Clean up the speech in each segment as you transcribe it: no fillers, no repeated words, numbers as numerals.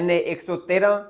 NA 113,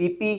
PP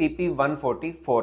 PP 144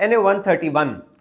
NA 131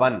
1,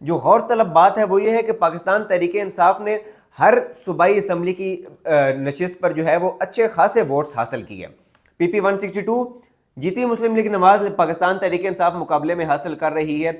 جو غور طلب بات ہے وہ یہ ہے کہ پاکستان تحریک انصاف نے ہر صوبائی اسمبلی کی نشست پر جو ہے وہ اچھے خاصے ووٹس حاصل کیے. پی پی 162 جیتی مسلم لیگ نواز پاکستان تحریک انصاف مقابلے میں حاصل کر رہی ہے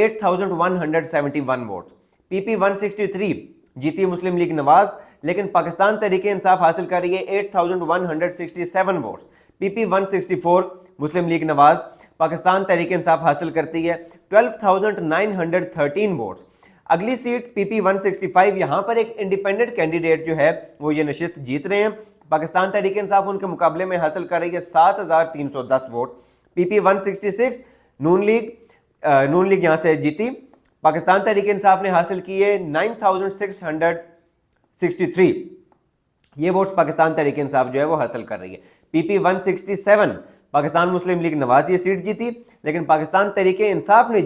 8171 ووٹس. پی پی 163 جیتی مسلم لیگ نواز لیکن پاکستان تحریک انصاف حاصل کر رہی ہے 8167 ووٹس. پی پی 164 مسلم لیگ نواز پاکستان تحریک انصاف حاصل کرتی ہے 12913 ووٹس. اگلی سیٹ پی پی 165 یہاں پر ایک انڈیپینڈنٹ کینڈیڈیٹ جو ہے وہ یہ نشست جیت رہے ہیں. پاکستان تحریک انصاف ان کے مقابلے میں حاصل کر رہی ہے 7310 ووٹ. پی پی 166 نون لیگ یہاں سے جیتی. پاکستان تحریک انصاف نے حاصل کیے 9663 یہ ووٹس پاکستان تحریک انصاف جو ہے وہ حاصل کر رہی ہے. پی پی 167 پاکستان مسلم لیگ نواز یہ سیٹ جیتی لیکن پاکستان تحریک انصاف نے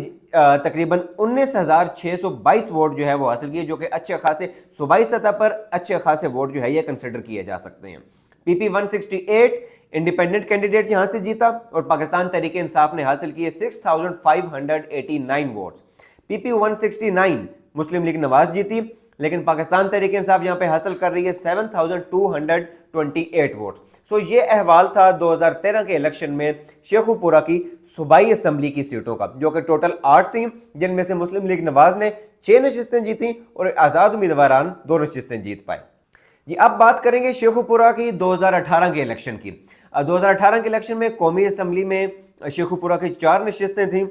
تقریباً 19622 ووٹ جو ہے وہ حاصل کیے جو کہ اچھے خاصے صوبائی سطح پر اچھے خاصے ووٹ جو ہے یہ کنسیڈر کیے جا سکتے ہیں. پی پی 168 انڈیپینڈنٹ کینڈیڈیٹ یہاں سے جیتا اور پاکستان تحریک انصاف نے حاصل کیے 6589 ووٹس. پی پی 169 مسلم لیگ نواز جیتی لیکن پاکستان تحریک انصاف یہاں پہ حاصل کر رہی ہے 7228 ووٹس. سو یہ احوال تھا 2013 کے الیکشن میں شیخو پورہ کی صوبائی اسمبلی کی سیٹوں کا جو کہ ٹوٹل 8 تھیں جن میں سے مسلم لیگ نواز نے 6 نشستیں جیتیں اور آزاد امیدواران 2 نشستیں جیت پائے. جی اب بات کریں گے شیخو پورہ کی 2018 کے الیکشن کی. 2018 کے الیکشن میں قومی اسمبلی میں شیخو پورہ کی 4 نشستیں تھیں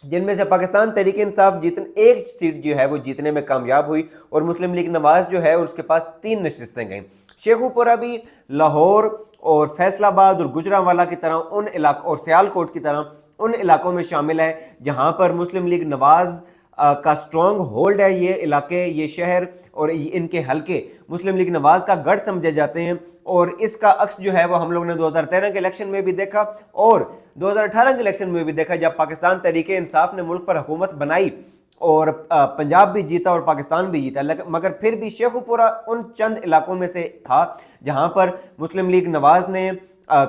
جن میں سے پاکستان تحریک انصاف ایک سیٹ جو ہے وہ جیتنے میں کامیاب ہوئی اور مسلم لیگ نواز جو ہے اس کے پاس 3 نشستیں گئیں. شیخو پورہ بھی لاہور اور فیصل آباد اور گجرانوالہ کی طرح ان علاقوں اور سیالکوٹ کی طرح ان علاقوں میں شامل ہے جہاں پر مسلم لیگ نواز کا سٹرونگ ہولڈ ہے. یہ علاقے یہ شہر اور ان کے حلقے مسلم لیگ نواز کا گڑھ سمجھے جاتے ہیں اور اس کا عکس جو ہے وہ ہم لوگ نے 2013 کے الیکشن میں بھی دیکھا اور 2018 کے الیکشن میں بھی دیکھا جب پاکستان تحریک انصاف نے ملک پر حکومت بنائی اور پنجاب بھی جیتا اور پاکستان بھی جیتا مگر پھر بھی شیخو پورہ ان چند علاقوں میں سے تھا جہاں پر مسلم لیگ نواز نے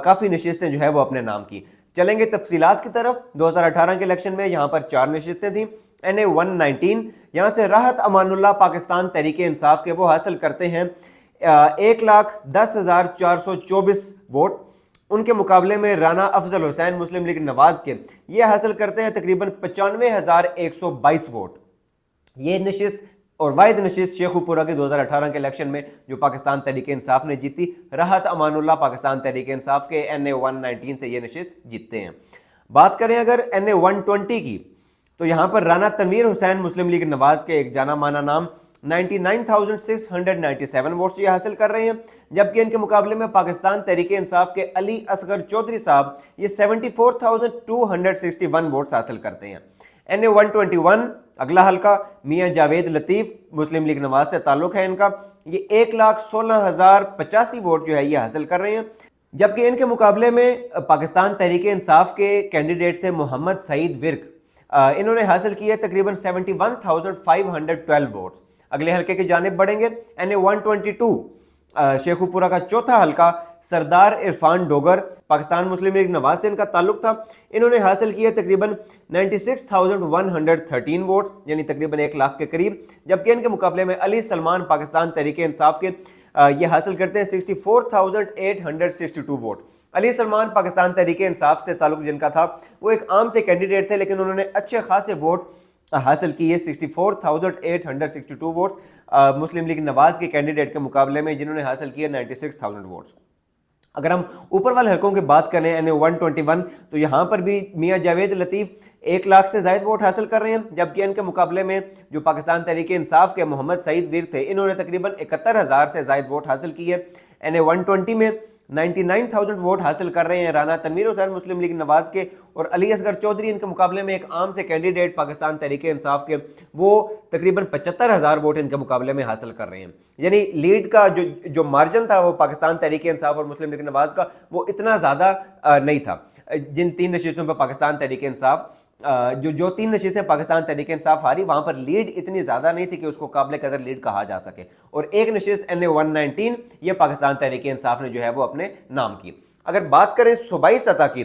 کافی نشستیں جو ہے وہ اپنے نام کی. چلیں گے تفصیلات کی طرف. 2018 کے الیکشن میں یہاں پر 4 نشستیں تھیں. NA 119 یہاں سے راحت امان اللہ پاکستان تحریک انصاف کے وہ حاصل کرتے ہیں 1,10,424 ووٹ. ان کے مقابلے میں رانا افضل حسین مسلم لیگ نواز کے یہ حاصل کرتے ہیں تقریباً 95,122 ووٹ. یہ نشست اور واحد نشست شیخو پورہ کے 2018 کے الیکشن میں جو پاکستان تحریک انصاف نے جیتی. راحت امان اللہ پاکستان تحریک انصاف کے NA 119 سے یہ نشست جیتتے ہیں. بات کریں اگر NA 120 کی تو یہاں پر رانا تنویر حسین مسلم لیگ نواز کے ایک جانا مانا نام 99,697 ووٹس یہ حاصل کر رہے ہیں جبکہ ان کے مقابلے میں پاکستان تحریک انصاف کے علی اصغر چودھری صاحب یہ 74,261 ووٹس حاصل کرتے ہیں. NA 121 اگلا حلقہ میاں جاوید لطیف مسلم لیگ نواز سے تعلق ہے ان کا یہ 1,16,085 ووٹ جو ہے یہ حاصل کر رہے ہیں جبکہ ان کے مقابلے میں پاکستان تحریک انصاف کے کینڈیڈیٹ تھے محمد سعید ورک. انہوں نے حاصل کیے تقریباً 71,512 ووٹس. اگلے حلقے کی جانب بڑھیں گے. NA 122 شیخو پورہ کا چوتھا حلقہ سردار عرفان ڈوگر پاکستان مسلم لیگ نواز سے ان کا تعلق تھا. انہوں نے حاصل کیے تقریباً 96,113 ووٹ یعنی تقریباً 1 لاکھ کے قریب جبکہ ان کے مقابلے میں علی سلمان پاکستان تحریک انصاف کے یہ حاصل کرتے ہیں 64,862 ووٹ. علی سلمان پاکستان تحریک انصاف سے تعلق جن کا تھا وہ ایک عام سے کینڈیڈیٹ تھے لیکن انہوں نے اچھے خاصے ووٹ حاصل کیے 64,862 ووٹس مسلم لیگ نواز کے کینڈیڈیٹ کے مقابلے میں جنہوں نے حاصل کیے 96,000 ووٹس. اگر ہم اوپر والے حلقوں کی بات کریں NA 121 تو یہاں پر بھی میاں جاوید لطیف 1 لاکھ سے زائد ووٹ حاصل کر رہے ہیں جبکہ ان کے مقابلے میں جو پاکستان تحریک انصاف کے محمد سعید ور تھے انہوں نے تقریباً 71,000 سے زائد ووٹ حاصل کیے. NA 120 میں 99,000 ووٹ حاصل کر رہے ہیں رانا تنویر حسین مسلم لیگ نواز کے اور علی اصغر چودھری ان کے مقابلے میں ایک عام سے کینڈیڈیٹ پاکستان تحریک انصاف کے وہ تقریباً 75,000 ووٹ ان کے مقابلے میں حاصل کر رہے ہیں. یعنی لیڈ کا جو مارجن تھا وہ پاکستان تحریک انصاف اور مسلم لیگ نواز کا وہ اتنا زیادہ نہیں تھا. جن 3 نشستوں پہ پاکستان تحریک انصاف جو 3 نشستیں پاکستان تحریک انصاف ہاری وہاں پر لیڈ اتنی زیادہ نہیں تھی کہ اس کو قابل قدر لیڈ کہا جا سکے اور ایک نشست NA 119 یہ پاکستان تحریک انصاف نے جو ہے وہ اپنے نام کی. اگر بات کریں صوبائی سطح کی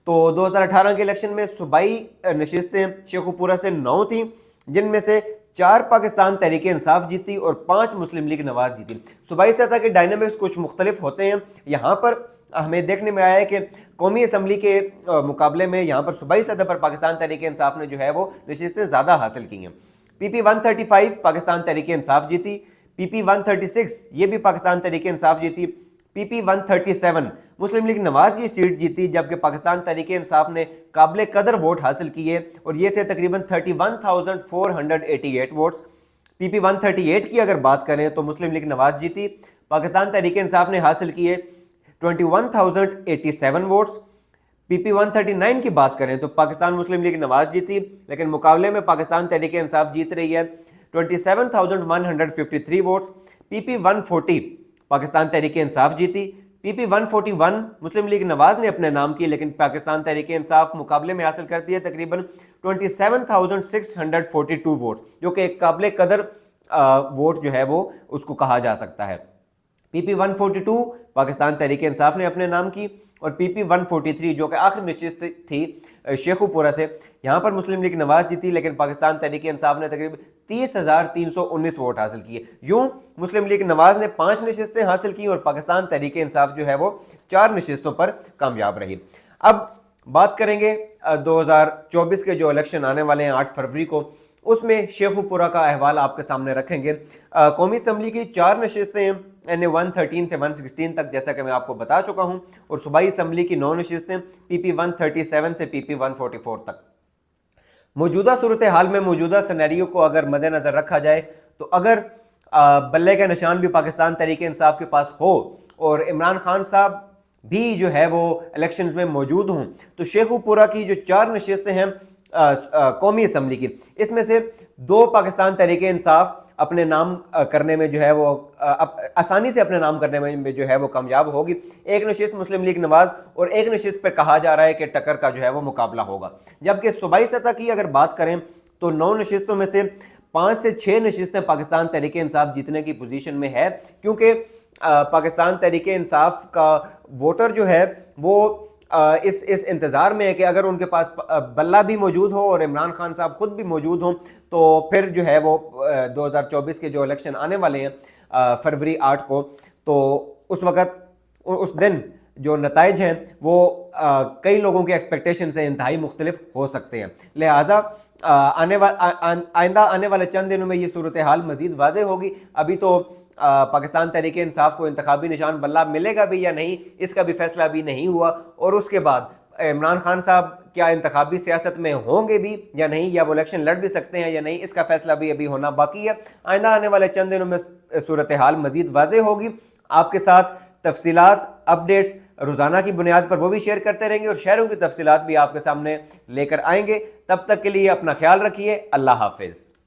تو 2018 کے الیکشن میں صوبائی نشستیں شیخو پورہ سے 9 تھیں جن میں سے 4 پاکستان تحریک انصاف جیتی اور 5 مسلم لیگ نواز جیتی۔ صوبائی سطح کے ڈائنامکس کچھ مختلف ہوتے ہیں۔ یہاں پر ہمیں دیکھنے میں آیا ہے کہ قومی اسمبلی کے مقابلے میں یہاں پر صوبائی سطح پر پاکستان تحریک انصاف نے جو ہے وہ نشستیں زیادہ حاصل کی ہیں۔ پی پی 135 پاکستان تحریک انصاف جیتی، پی پی 136 یہ بھی پاکستان تحریک انصاف جیتی، پی پی 137 مسلم لیگ نواز یہ سیٹ جیتی، جبکہ پاکستان تحریک انصاف نے قابل قدر ووٹ حاصل کیے اور یہ تھے تقریباً 31,488 ووٹس۔ پی پی 138 کی اگر بات کریں تو مسلم لیگ نواز جیتی، پاکستان تحریک انصاف نے حاصل کیے 21,087 ووٹس۔ پی پی 139 کی بات کریں تو پاکستان مسلم لیگ نواز جیتی، لیکن مقابلے میں پاکستان تحریک انصاف جیت رہی ہے 27,153 ووٹس۔ پی پی 140 پاکستان تحریک انصاف جیتی، پی پی 141 مسلم لیگ نواز نے اپنے نام کی، لیکن پاکستان تحریک انصاف مقابلے میں حاصل کرتی ہے تقریباً 27,642 ووٹس، جو کہ ایک قابل قدر ووٹ جو ہے وہ اس کو کہا جا سکتا ہے۔ پی پی 142 پاکستان تحریک انصاف نے اپنے نام کی، اور پی پی 143 جو کہ آخری نشست تھی شیخو پورہ سے، یہاں پر مسلم لیگ نواز جیتی، لیکن پاکستان تحریک انصاف نے تقریباً 30,319 ووٹ حاصل کیے۔ یوں مسلم لیگ نواز نے 5 نشستیں حاصل کی اور پاکستان تحریک انصاف جو ہے وہ 4 نشستوں پر کامیاب رہی۔ اب بات کریں گے 2024 کے جو الیکشن آنے والے ہیں 8 فروری کو، اس میں شیخو پورہ کا احوال آپ کے سامنے رکھیں گے۔ قومی اسمبلی کی 4 نشستیں ہیں این اے 113 سے 116 تک، جیسا کہ میں آپ کو بتا چکا ہوں، اور صوبائی اسمبلی کی 9 نشستیں پی پی 137 سے پی پی 144 تک۔ موجودہ صورتحال میں موجودہ سینیریو کو اگر مد نظر رکھا جائے تو اگر بلے کا نشان بھی پاکستان تحریک انصاف کے پاس ہو اور عمران خان صاحب بھی جو ہے وہ الیکشنز میں موجود ہوں، تو شیخو پورہ کی جو 4 نشستیں ہیں قومی اسمبلی کی، اس میں سے 2 پاکستان تحریک انصاف اپنے نام کرنے میں جو ہے وہ آسانی سے اپنے نام کرنے میں جو ہے وہ کامیاب ہوگی، 1 نشست مسلم لیگ نواز اور 1 نشست پہ کہا جا رہا ہے کہ ٹکر کا جو ہے وہ مقابلہ ہوگا۔ جبکہ صوبائی سطح کی اگر بات کریں تو 9 نشستوں میں سے 5 سے 6 نشستیں پاکستان تحریک انصاف جیتنے کی پوزیشن میں ہے، کیونکہ پاکستان تحریک انصاف کا ووٹر جو ہے وہ اس انتظار میں ہے کہ اگر ان کے پاس بلہ بھی موجود ہو اور عمران خان صاحب خود بھی موجود ہوں تو پھر جو ہے وہ 2024 کے جو الیکشن آنے والے ہیں فروری 8 کو، تو اس وقت اس دن جو نتائج ہیں وہ کئی لوگوں کے ایکسپیکٹیشن سے انتہائی مختلف ہو سکتے ہیں۔ لہٰذا آئندہ آنے والے چند دنوں میں یہ صورتحال مزید واضح ہوگی۔ ابھی تو پاکستان تحریک انصاف کو انتخابی نشان بلہ ملے گا بھی یا نہیں، اس کا بھی فیصلہ بھی نہیں ہوا، اور اس کے بعد عمران خان صاحب کیا انتخابی سیاست میں ہوں گے بھی یا نہیں، یا وہ الیکشن لڑ بھی سکتے ہیں یا نہیں، اس کا فیصلہ بھی ابھی ہونا باقی ہے۔ آئندہ آنے والے چند دنوں میں صورتحال مزید واضح ہوگی۔ آپ کے ساتھ تفصیلات، اپڈیٹس روزانہ کی بنیاد پر وہ بھی شیئر کرتے رہیں گے، اور شہروں کی تفصیلات بھی آپ کے سامنے لے کر آئیں گے۔ تب تک کے لیے اپنا خیال رکھیے۔ اللہ حافظ۔